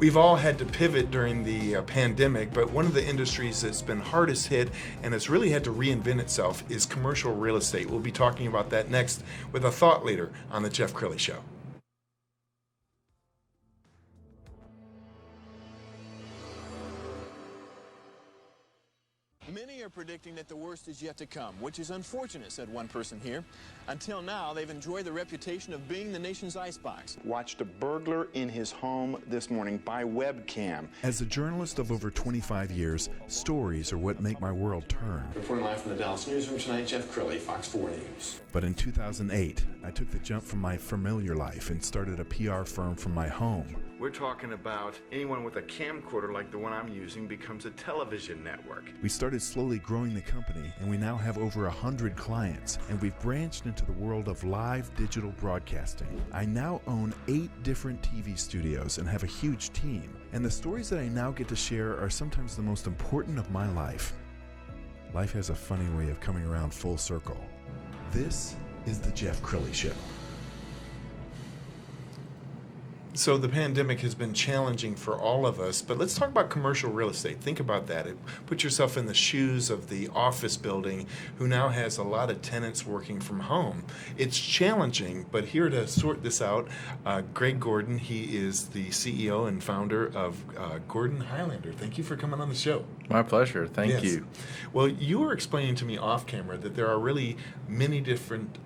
We've all had to pivot during the pandemic, but one of the industries that's been hardest hit and has really had to reinvent itself is commercial real estate. We'll be talking about that next with a thought leader on the Jeff Crilley Show. Many are predicting that the worst is yet to come, which is unfortunate, said one person here. Until now, they've enjoyed the reputation of being the nation's icebox. Watched a burglar in his home this morning by webcam. As a journalist of over 25 years, stories are what make my world turn. Reporting live from the Dallas newsroom tonight, Jeff Crilley, Fox 4 News. But in 2008, I took the jump from my familiar life and started a PR firm from my home. We're talking about anyone with a camcorder like the one I'm using becomes a television network. We started slowly growing the company, and we now have over 100 clients, and we've branched into the world of live digital broadcasting. I now own 8 different TV studios and have a huge team, and the stories that I now get to share are sometimes the most important of my life. Life has a funny way of coming around full circle. This is the Jeff Crilley Show. So the pandemic has been challenging for all of us, but let's talk about commercial real estate. Think about that. Put yourself in the shoes of the office building who now has a lot of tenants working from home. It's challenging, but here to sort this out, Greg Gordon. He is the CEO and founder of Gordon Highlander. Thank you for coming on the show. My pleasure. Thank you. Well, you were explaining to me off camera that there are really many different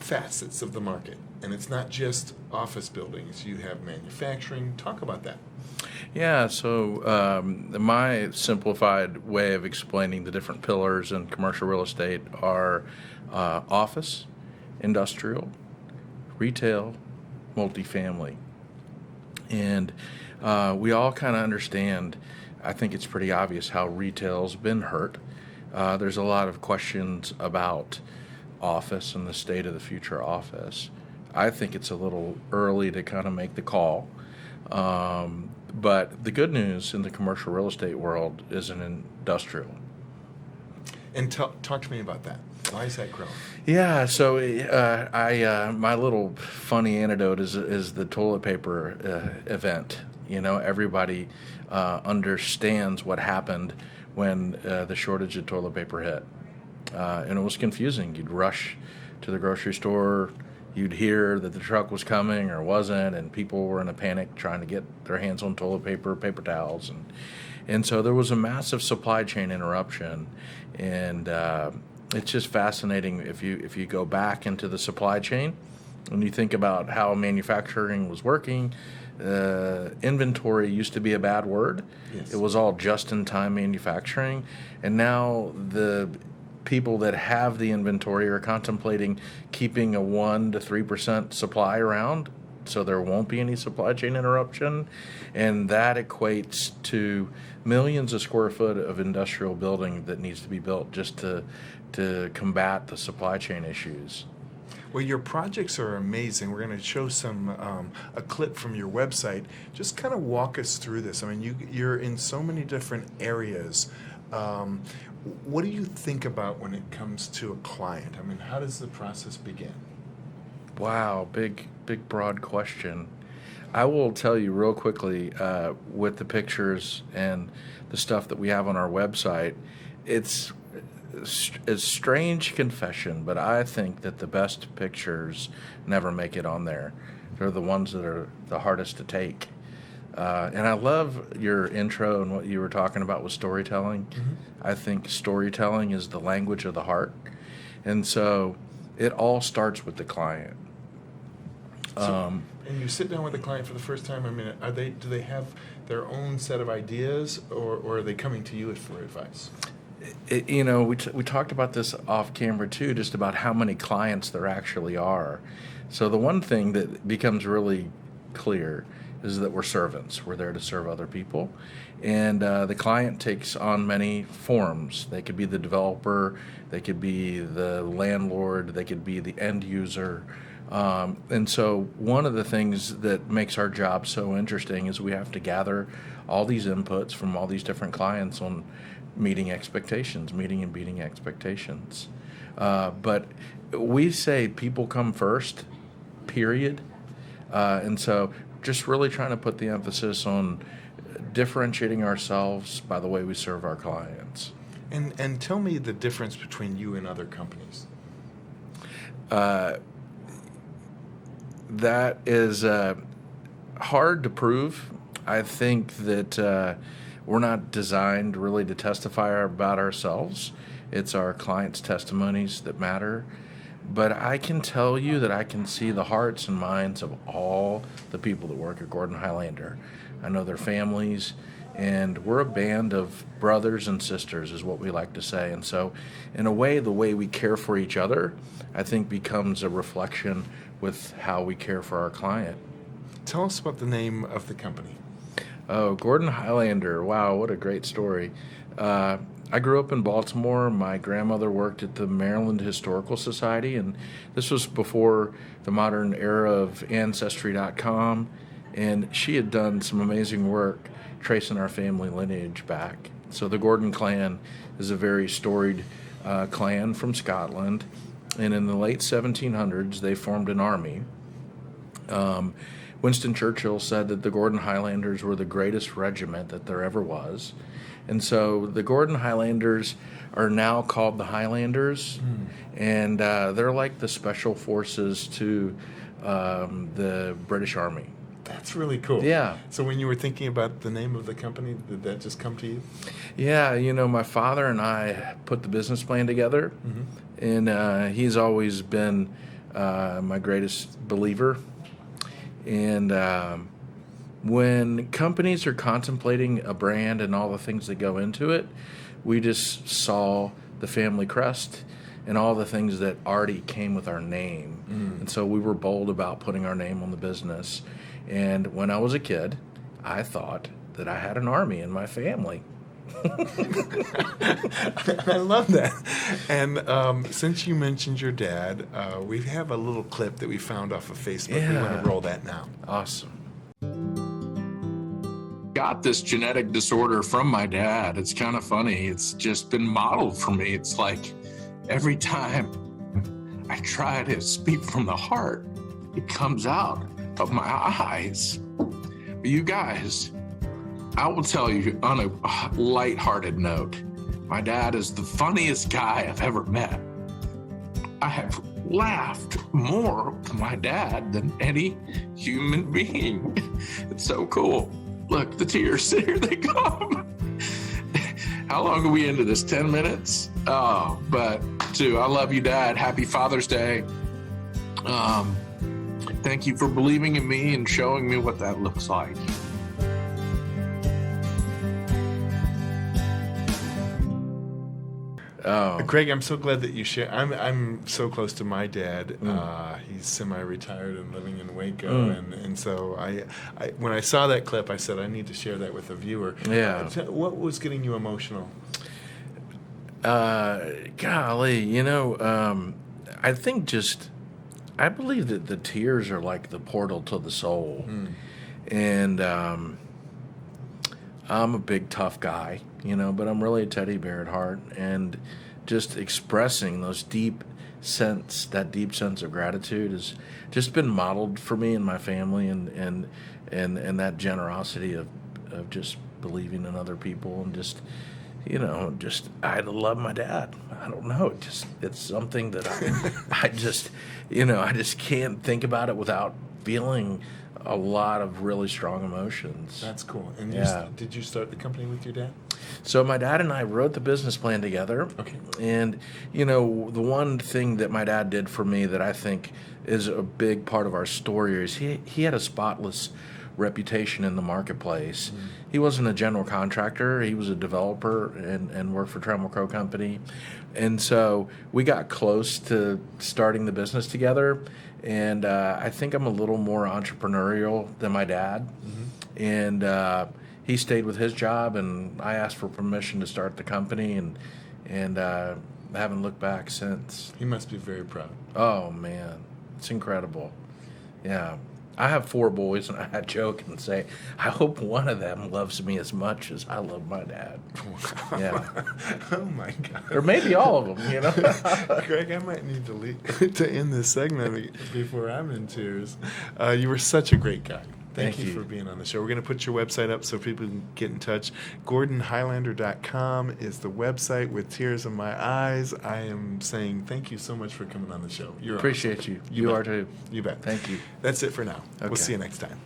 facets of the market. And it's not just office buildings. You have manufacturing. Talk about that. Yeah, so my simplified way of explaining the different pillars in commercial real estate are office, industrial, retail, multifamily. And we all kind of understand, I think it's pretty obvious how retail's been hurt. There's a lot of questions about office and the state of the future office. I think it's a little early to kind of make the call. But the good news in the commercial real estate world is an industrial. And talk to me about that. Why is that growing? Yeah, so my little funny anecdote is the toilet paper event. You know, everybody understands what happened when the shortage of toilet paper hit. And it was confusing. You'd rush to the grocery store, you'd hear that the truck was coming or wasn't, and people were in a panic trying to get their hands on toilet paper, paper towels. And so there was a massive supply chain interruption. And it's just fascinating if you go back into the supply chain and you think about how manufacturing was working. Inventory used to be a bad word. Yes. It was all just-in-time manufacturing. And now the people that have the inventory are contemplating keeping a 1% to 3% supply around so there won't be any supply chain interruption. And that equates to millions of square foot of industrial building that needs to be built just to combat the supply chain issues. Well, your projects are amazing. We're going to show a clip from your website. Just kind of walk us through this. I mean, you're in so many different areas. What do you think about when it comes to a client? I mean, how does the process begin? Wow, big, broad question. I will tell you real quickly, with the pictures and the stuff that we have on our website, it's a strange confession, but I think that the best pictures never make it on there. They're the ones that are the hardest to take. And I love your intro and what you were talking about with storytelling. Mm-hmm. I think storytelling is the language of the heart. And so it all starts with the client. And you sit down with the client for the first time. I mean, do they have their own set of ideas, or are they coming to you for advice? We talked about this off camera too, just about how many clients there actually are. So the one thing that becomes really clear is that we're servants. We're there to serve other people. And the client takes on many forms. They could be the developer, they could be the landlord, they could be the end user. And so one of the things that makes our job so interesting is we have to gather all these inputs from all these different clients on meeting and beating expectations. But we say people come first, period. And so just really trying to put the emphasis on differentiating ourselves by the way we serve our clients. And tell me the difference between you and other companies. That is hard to prove. I think that we're not designed really to testify about ourselves. It's our clients' testimonies that matter. But I can tell you that I can see the hearts and minds of all the people that work at Gordon Highlander. I know their families, and we're a band of brothers and sisters is what we like to say. And so in a way, the way we care for each other, I think becomes a reflection with how we care for our client. Tell us about the name of the company. Oh, Gordon Highlander. Wow, what a great story. I grew up in Baltimore. My grandmother worked at the Maryland Historical Society, and this was before the modern era of Ancestry.com, and she had done some amazing work tracing our family lineage back. So the Gordon clan is a very storied clan from Scotland, and in the late 1700s, they formed an army. Winston Churchill said that the Gordon Highlanders were the greatest regiment that there ever was. And so the Gordon Highlanders are now called the Highlanders, and they're like the special forces to the British Army. That's really cool. Yeah. So when you were thinking about the name of the company, did that just come to you? Yeah, my father and I put the business plan together, and he's always been my greatest believer. And when companies are contemplating a brand and all the things that go into it, we just saw the family crest and all the things that already came with our name. And so we were bold about putting our name on the business. And when I was a kid, I thought that I had an army in my family. I love that. And since you mentioned your dad, we have a little clip that we found off of Facebook. We want to roll that now. Awesome. Got this genetic disorder from my dad. It's kind of funny. It's just been modeled for me. It's like every time I try to speak from the heart, it comes out of my eyes. But you guys, I will tell you on a lighthearted note, my dad is the funniest guy I've ever met. I have laughed more with my dad than any human being. It's so cool. Look, the tears, here they come. How long are we into this? 10 minutes? Oh, but I love you, Dad. Happy Father's Day. Thank you for believing in me and showing me what that looks like. Oh. Greg, I'm so glad that you share. I'm so close to my dad. He's semi-retired and living in Waco, and so I when I saw that clip, I said I need to share that with a viewer. Yeah. What was getting you emotional? Golly, I think I believe that the tears are like the portal to the soul, and I'm a big tough guy, but I'm really a teddy bear at heart, and just expressing that deep sense of gratitude has just been modeled for me and my family, and that generosity of just believing in other people, and I love my dad. I don't know, it's something that I just can't think about it without feeling a lot of really strong emotions. That's cool. And did you start the company with your dad? So my dad and I wrote the business plan together. Okay. And, the one thing that my dad did for me that I think is a big part of our story is he had a spotless reputation in the marketplace. He wasn't a general contractor. He was a developer and worked for Trammell Crow Company. And so we got close to starting the business together. And I think I'm a little more entrepreneurial than my dad. And he stayed with his job, and I asked for permission to start the company, and I haven't looked back since. He must be very proud. Oh, man. It's incredible. Yeah. I have 4 boys, and I joke and say, I hope one of them loves me as much as I love my dad. Wow. Yeah. Oh, my God. Or maybe all of them, Greg, I might need to end this segment before I'm in tears. You were such a great guy. Thank you for being on the show. We're going to put your website up so people can get in touch. GordonHighlander.com is the website with tears in my eyes. I am saying thank you so much for coming on the show. You're Appreciate awesome. you. You bet. are too. You bet. Thank you. That's it for now. Okay. We'll see you next time.